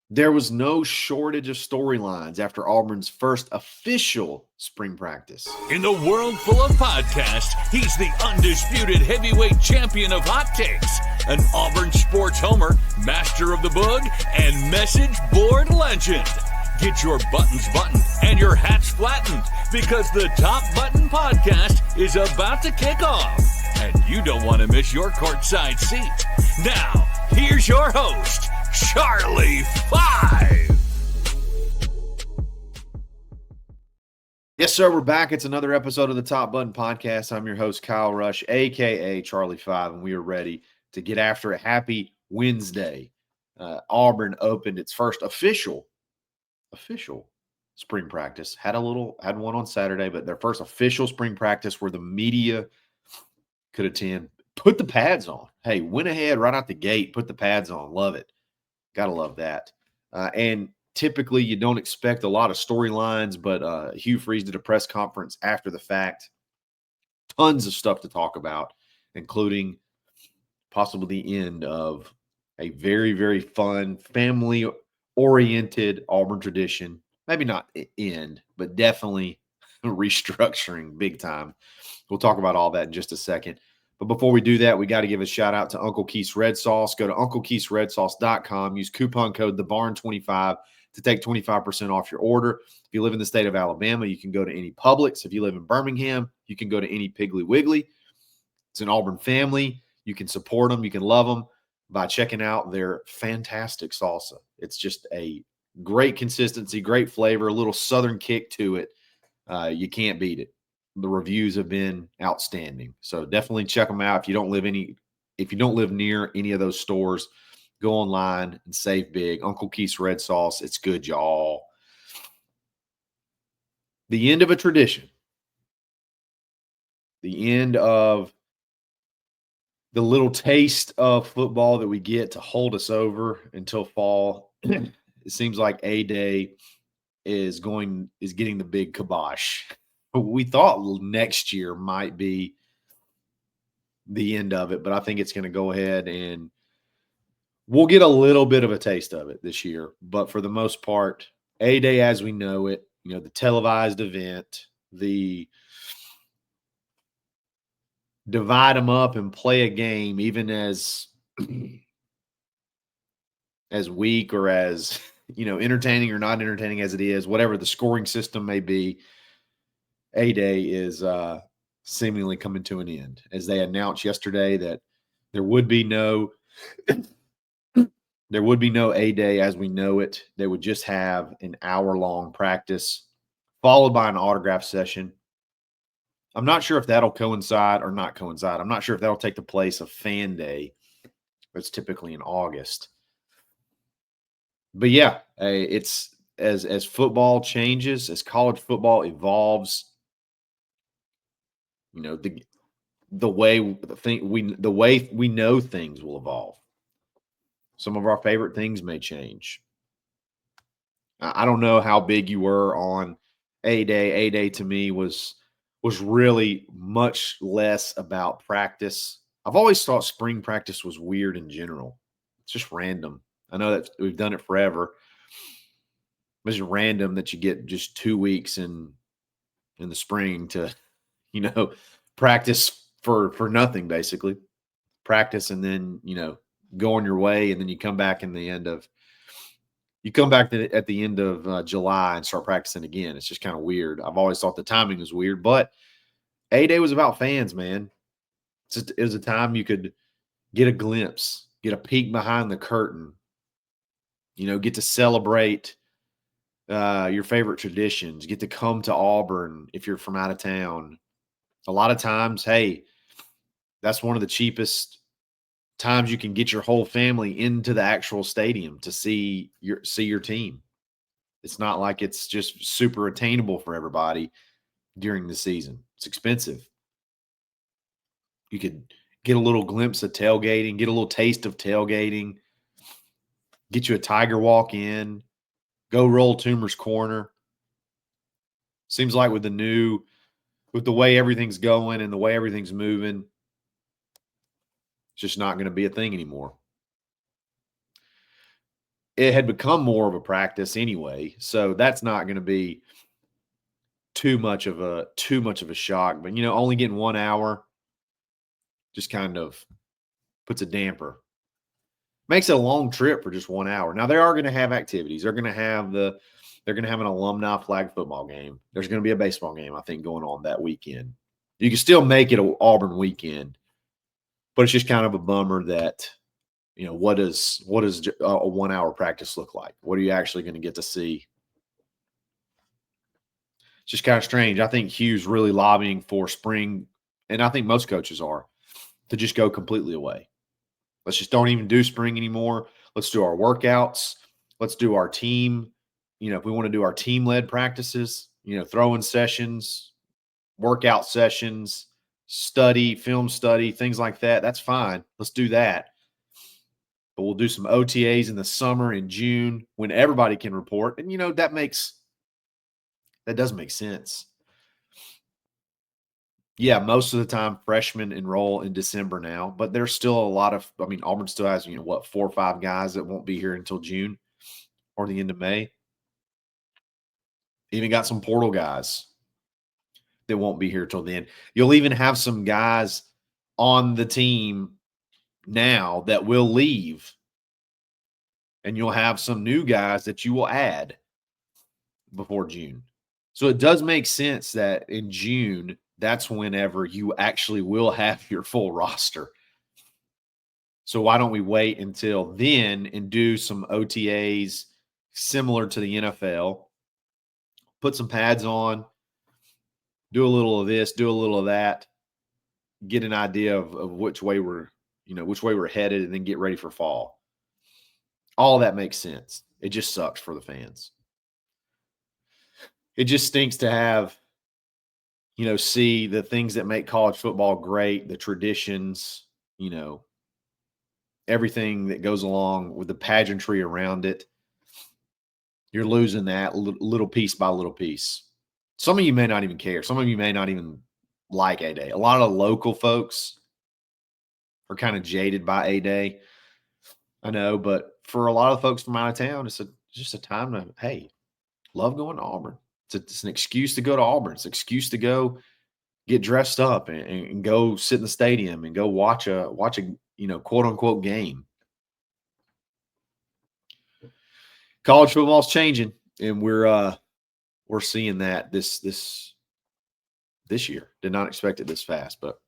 There was no shortage of storylines after Auburn's first official spring practice. In the world full of podcasts, he's the undisputed heavyweight champion of hot takes, an Auburn sports homer, master of the boog, and message board legend. Get your buttons buttoned and your hats flattened because the Top Button Podcast is about to kick off. And you don't want to miss your courtside seat. Now, here's your host, Charlie 5. Yes, sir. We're back. It's another episode of the Top Button Podcast. I'm your host, Kyle Rush, a.k.a. Charlie 5, and we are ready to get after a happy Wednesday. Auburn opened its first official spring practice. Had one on Saturday, but their first official spring practice where the media could attend. Put the pads on. Hey, went ahead right out the gate. Put the pads on. Love it. Gotta love that. And typically you don't expect a lot of storylines, but Hugh did a press conference after the fact. Tons of stuff to talk about, including possibly the end of a very, very fun, family-oriented Auburn tradition. Maybe not end, but definitely restructuring big time. We'll talk about all that in just a second. But before we do that, we got to give a shout out to Uncle Keith's Red Sauce. Go to UncleKeith'sRedSauce.com. Use coupon code TheBarn25 to take 25% off your order. If you live in the state of Alabama, you can go to any Publix. If you live in Birmingham, you can go to any Piggly Wiggly. It's an Auburn family. You can support them. You can love them by checking out their fantastic salsa. It's just a great consistency, great flavor, a little southern kick to it. You can't beat it. The reviews have been outstanding. So definitely check them out. If you don't live near any of those stores, go online and save big. Uncle Keith's Red Sauce. It's good, y'all. The end of a tradition. The end of the little taste of football that we get to hold us over until fall. It seems like A-Day is getting the big kibosh. We thought next year might be the end of it, but I think it's going to go ahead and we'll get a little bit of a taste of it this year. But for the most part, A-Day as we know it, the televised event, the divide them up and play a game, even as weak or as, entertaining or not entertaining as it is, whatever the scoring system may be, A-Day is seemingly coming to an end, as they announced yesterday that there would be no A-Day as we know it. They would just have an hour-long practice followed by an autograph session. I'm not sure if that'll coincide or not coincide. I'm not sure if that'll take the place of Fan Day. That's typically in August. But yeah, it's as football changes, as college football evolves, the way we know things will evolve. Some of our favorite things may change. I don't know how big you were on A-Day. A-Day to me was really much less about practice. I've always thought spring practice was weird in general. It's just random. I know that we've done it forever. It's just random that you get just 2 weeks in the spring to, practice for nothing, basically. Practice and then, go on your way, and then you come back at the end of July and start practicing again. It's just kind of weird. I've always thought the timing was weird, but A-Day was about fans, man. It was a time you could get a glimpse, get a peek behind the curtain, get to celebrate your favorite traditions, get to come to Auburn if you're from out of town. A lot of times, hey, that's one of the cheapest times you can get your whole family into the actual stadium to see your team. It's not like it's just super attainable for everybody during the season. It's expensive. You could get a little glimpse of tailgating, get a little taste of tailgating, get you a Tiger walk in, go roll Toomer's Corner. Seems like with the way everything's going and the way everything's moving, it's just not going to be a thing anymore. it had become more of a practice anyway, so that's not going to be too much of a shock. But only getting 1 hour just kind of puts a damper. Makes it a long trip for just 1 hour. Now they are going to have activities. They're going to have an alumni flag football game. There's going to be a baseball game, I think, going on that weekend. You can still make it an Auburn weekend, but it's just kind of a bummer that what does a 1 hour practice look like? What are you actually going to get to see? It's just kind of strange. I think Hugh's really lobbying for spring, and I think most coaches are, to just go completely away. Let's just don't even do spring anymore. Let's do our workouts. Let's do our team. If we want to do our team-led practices, throwing sessions, workout sessions, study, film study, things like that, that's fine. Let's do that. But we'll do some OTAs in the summer in June when everybody can report. And, that does make sense. Yeah, most of the time freshmen enroll in December now, but there's still a lot of, Auburn still has, 4 or 5 guys that won't be here until June or the end of May. Even got some portal guys that won't be here till then. You'll even have some guys on the team now that will leave, and you'll have some new guys that you will add before June. So it does make sense that in June, that's whenever you actually will have your full roster. So why don't we wait until then and do some OTAs similar to the NFL, put some pads on, do a little of this, do a little of that, get an idea of which way we're headed, and then get ready for fall. All that makes sense. It just sucks for the fans. It just stinks to have, see the things that make college football great, the traditions, everything that goes along with the pageantry around it. You're losing that little piece by little piece. Some of you may not even care. Some of you may not even like A-Day. A lot of local folks are kind of jaded by A-Day. I know, but for a lot of folks from out of town, it's just a time to, hey, love going to Auburn. It's an excuse to go to Auburn. It's an excuse to go get dressed up and go sit in the stadium and go watch a quote unquote game. College football's changing, and we're seeing that this year. Did not expect it this fast, but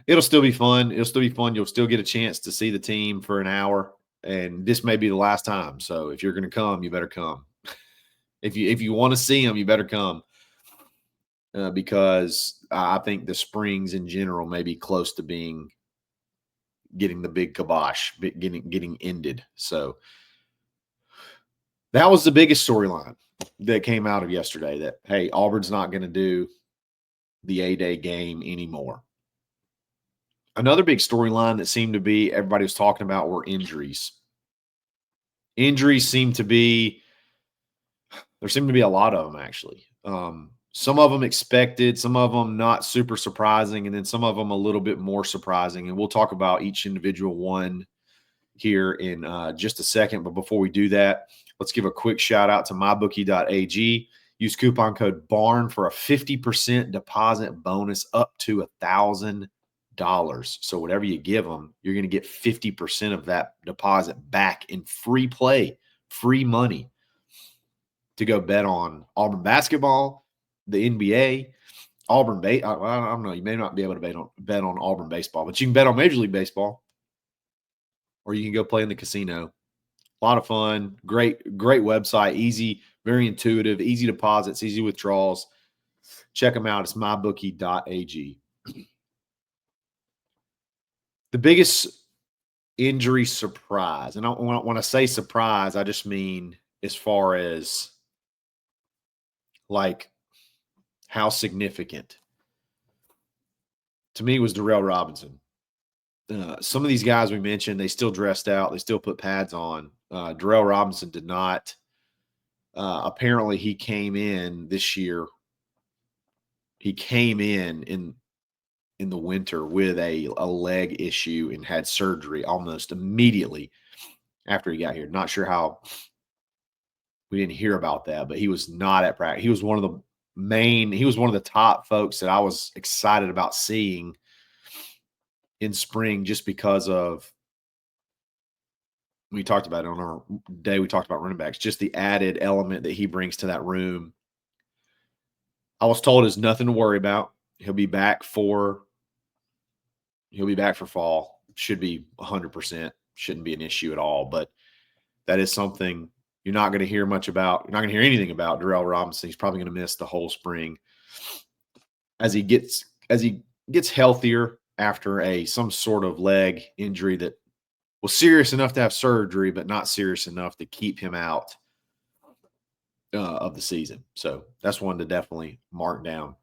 it'll still be fun. It'll still be fun. You'll still get a chance to see the team for an hour, and this may be the last time. So if you're going to come, you better come. If you want to see them, you better come, because I think the springs in general may be close to getting the big kibosh, getting ended. So that was the biggest storyline that came out of yesterday, that, hey, Auburn's not going to do the A-Day game anymore. Another big storyline that seemed to be everybody was talking about were injuries. Injuries seem to be – there seem to be a lot of them, actually. Some of them expected, some of them not super surprising, and then some of them a little bit more surprising. And we'll talk about each individual one here in just a second. But before we do that, let's give a quick shout out to mybookie.ag. Use coupon code BARN for a 50% deposit bonus up to $1,000. So whatever you give them, you're going to get 50% of that deposit back in free play, free money to go bet on Auburn basketball, the NBA, Auburn I don't know. You may not be able to bet on Auburn baseball, but you can bet on Major League Baseball, or you can go play in the casino. A lot of fun. Great website. Easy, very intuitive, easy deposits, easy withdrawals. Check them out. It's mybookie.ag. The biggest injury surprise, and when I say surprise, I just mean as far as like how significant to me was Darrell Robinson. Some of these guys we mentioned, they still dressed out. They still put pads on. Darrell Robinson did not. Apparently, he came in this year. He came in the winter with a leg issue and had surgery almost immediately after he got here. Not sure how we didn't hear about that, but he was not at practice. He was one of the top folks that I was excited about seeing in spring just because of, we talked about it on our day, we talked about running backs, just the added element that he brings to that room. I was told there's nothing to worry about. He'll be back for fall. Should be 100%. Shouldn't be an issue at all. But that is something you're not going to hear much about. You're not going to hear anything about Darrell Robinson. He's probably going to miss the whole spring as he gets healthier after some sort of leg injury that was serious enough to have surgery, but not serious enough to keep him out of the season. So that's one to definitely mark down.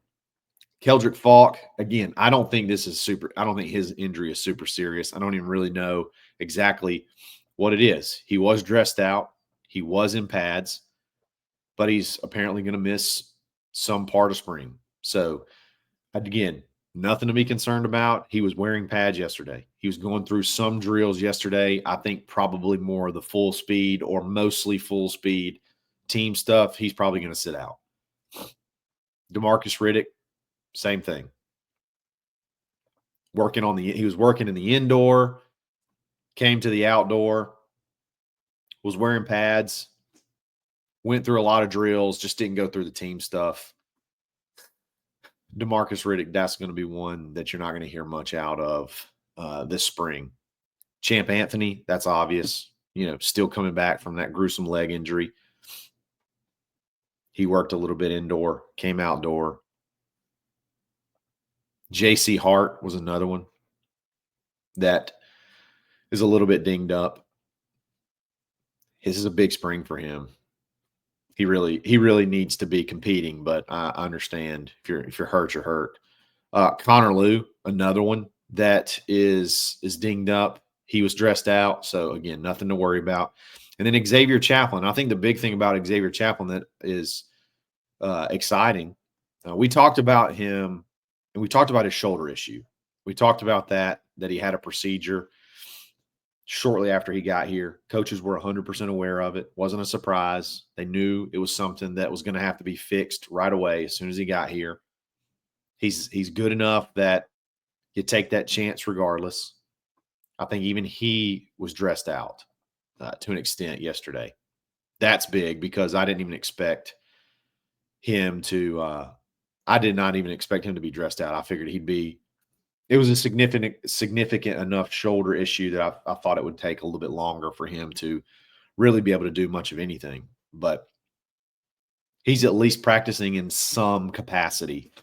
Keldrick Falk, again, I don't think his injury is super serious. I don't even really know exactly what it is. He was dressed out. He was in pads, but he's apparently going to miss some part of spring. So, again, nothing to be concerned about. He was wearing pads yesterday. He was going through some drills yesterday. I think probably more of the full speed or mostly full speed team stuff. He's probably going to sit out. DeMarcus Riddick, same thing. He was working in the indoor, came to the outdoor, was wearing pads, went through a lot of drills, just didn't go through the team stuff. DeMarcus Riddick, that's going to be one that you're not going to hear much out of this spring. Champ Anthony, that's obvious, still coming back from that gruesome leg injury. He worked a little bit indoor, came outdoor. J.C. Hart was another one that is a little bit dinged up. This is a big spring for him. He really needs to be competing, but I understand if you're hurt, you're hurt. Connor Lew, another one that is dinged up. He was dressed out, so again, nothing to worry about. And then Xavier Chaplin. I think the big thing about Xavier Chaplin that is exciting. We talked about him, and we talked about his shoulder issue. We talked about that he had a procedure shortly after he got here. Coaches were 100% aware of it. Wasn't a surprise. They knew it was something that was going to have to be fixed right away as soon as he got here. He's good enough that you take that chance regardless. I think even he was dressed out to an extent yesterday. That's big because I didn't even expect him to I did not even expect him to be dressed out. I figured it was a significant enough shoulder issue that I thought it would take a little bit longer for him to really be able to do much of anything. But he's at least practicing in some capacity,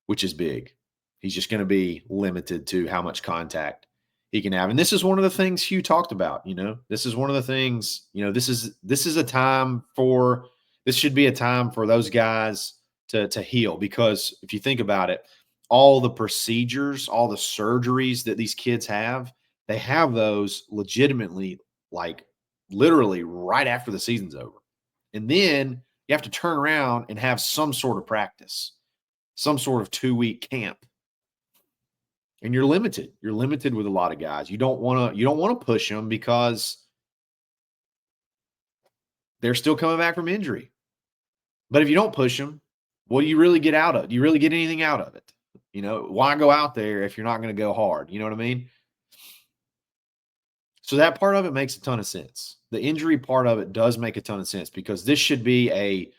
which is big. He's just going to be limited to how much contact he can have. And this is one of the things Hugh talked about, This is one of the things, this should be a time for those guys to heal, because if you think about it, all the procedures, all the surgeries that these kids have, they have those legitimately, like literally right after the season's over. And then you have to turn around and have some sort of practice, some sort of 2-week camp. And you're limited. You're limited with a lot of guys. You don't want to push them because they're still coming back from injury. But if you don't push them, what do you really get out of it? Do you really get anything out of it? Why go out there if you're not going to go hard? You know what I mean? So that part of it makes a ton of sense. The injury part of it does make a ton of sense, because this should be it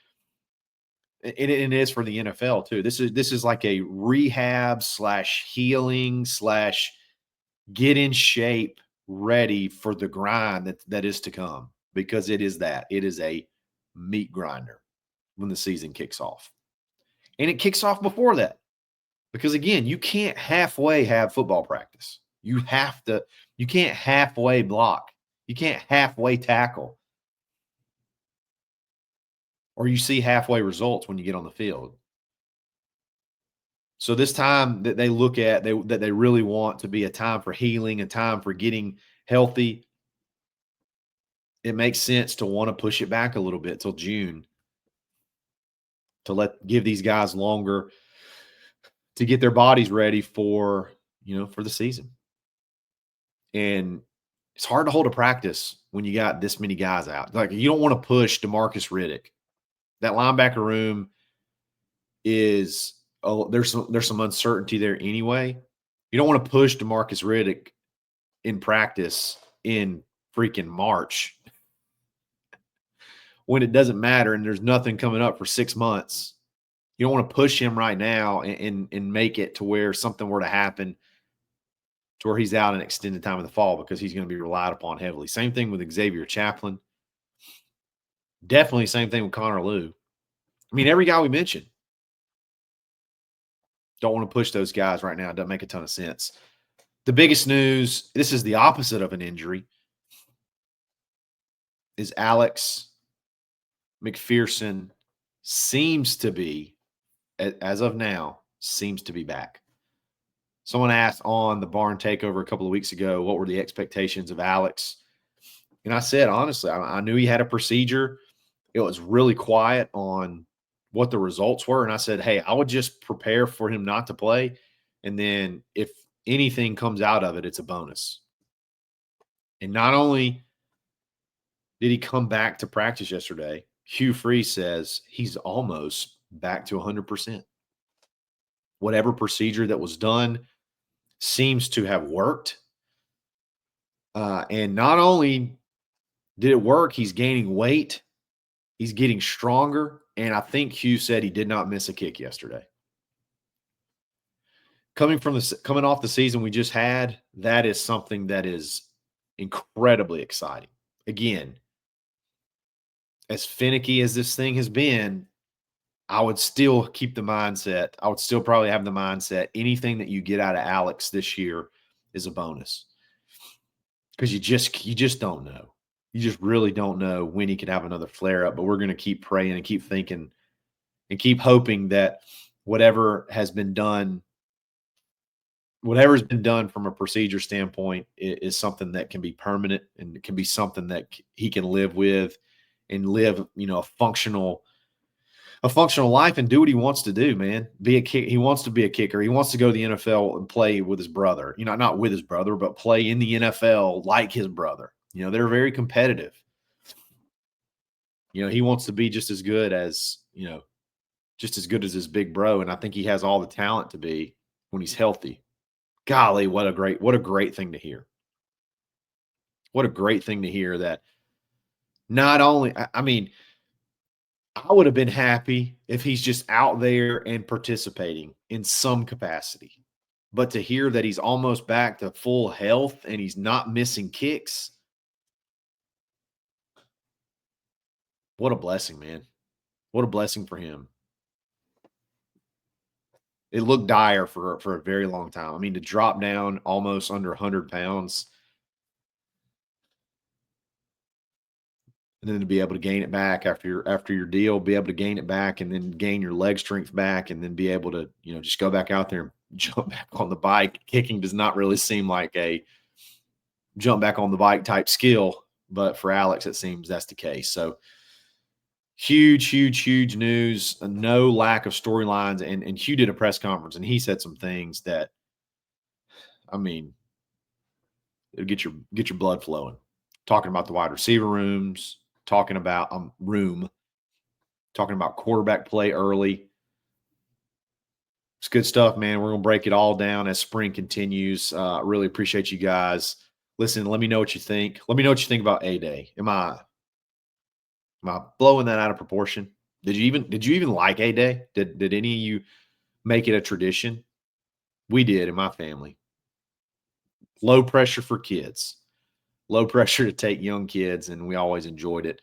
is for the NFL too. This is like a rehab / healing / get in shape, ready for the grind that is to come, because it is a meat grinder when the season kicks off. And it kicks off before that. Because again, you can't halfway have football practice. You can't halfway block. You can't halfway tackle. Or you see halfway results when you get on the field. So this time that they look at, that they really want to be a time for healing, a time for getting healthy, it makes sense to want to push it back a little bit till June, to give these guys longer to get their bodies ready for the season. And It's hard to hold a practice when you got this many guys out. Like, you don't want to push DeMarcus Riddick. That linebacker room is there's some uncertainty there anyway. You don't want to push DeMarcus Riddick in practice in freaking March when it doesn't matter and there's nothing coming up for 6 months. You don't want to push him right now and make it to where something were to happen to where he's out an extended time in the fall, because he's going to be relied upon heavily. Same thing with Xavier Chaplin. Definitely same thing with Connor Lew. I mean, every guy we mentioned. Don't want to push those guys right now. It doesn't make a ton of sense. The biggest news, this is the opposite of an injury, is Alex McPherson seems to be, as of now, seems to be back. Someone asked on the Barn Takeover a couple of weeks ago, what were the expectations of Alex? And I said, honestly, I knew he had a procedure. It was really quiet on what the results were. And I said, hey, I would just prepare for him not to play. And then if anything comes out of it, it's a bonus. And not only did he come back to practice yesterday, Hugh Freeze says he's almost back to 100%. Whatever procedure that was done seems to have worked. And not only did it work, he's gaining weight. He's getting stronger. And I think Hugh said he did not miss a kick yesterday. Coming off the season we just had, that is something that is incredibly exciting. Again, as finicky as this thing has been, I would still keep the mindset. I would still probably have the mindset, anything that you get out of Alex this year is a bonus. Because you just don't know. You just really don't know when he could have another flare-up. But we're going to keep praying and keep thinking and keep hoping that whatever's been done from a procedure standpoint is something that can be permanent, and it can be something that he can live with and live, a functional life and do what he wants to do, man. He wants to be a kicker. He wants to go to the NFL and play with his brother. Not with his brother, but play in the NFL like his brother. They're very competitive. He wants to be just as good as his big bro. And I think he has all the talent to be when he's healthy. Golly, what a great thing to hear. What a great thing to hear that not only, I would have been happy if he's just out there and participating in some capacity. But to hear that he's almost back to full health and he's not missing kicks, what a blessing, man. What a blessing for him. It looked dire for a very long time. To drop down almost under 100 pounds and then to be able to gain it back after your deal, be able to gain it back and then gain your leg strength back and then be able to, just go back out there and jump back on the bike. Kicking does not really seem like a jump back on the bike type skill, but for Alex, it seems that's the case. So huge news. No lack of storylines. And Hugh did a press conference and he said some things that, it'll get your blood flowing. Talking about the wide receiver rooms, talking about quarterback play early. It's good stuff, man. We're going to break it all down as spring continues. Really appreciate you guys. Listen, let me know what you think. Let me know what you think about A-Day. Am I blowing that out of proportion? Did you even like A-Day? Did any of you make it a tradition? We did in my family. Low pressure for kids. Low pressure to take young kids, and we always enjoyed it.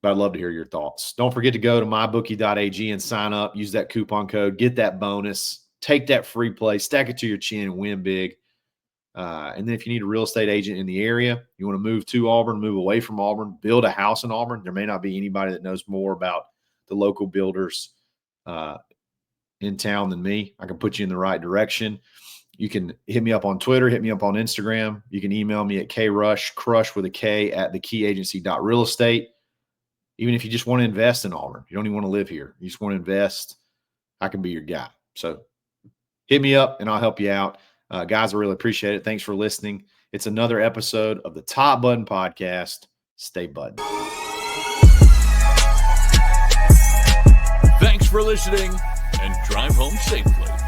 But I'd love to hear your thoughts. Don't forget to go to mybookie.ag and sign up. Use that coupon code. Get that bonus. Take that free play. Stack it to your chin and win big. And then if you need a real estate agent in the area, you want to move to Auburn, move away from Auburn, build a house in Auburn. There may not be anybody that knows more about the local builders in town than me. I can put you in the right direction. You can hit me up on Twitter, hit me up on Instagram. You can email me at krush with a K at thekeyagency.realestate. Even if you just want to invest in Auburn, you don't even want to live here. You just want to invest, I can be your guy. So hit me up and I'll help you out. Guys, I really appreciate it. Thanks for listening. It's another episode of the Top Button Podcast. Stay buttoned. Thanks for listening, and drive home safely.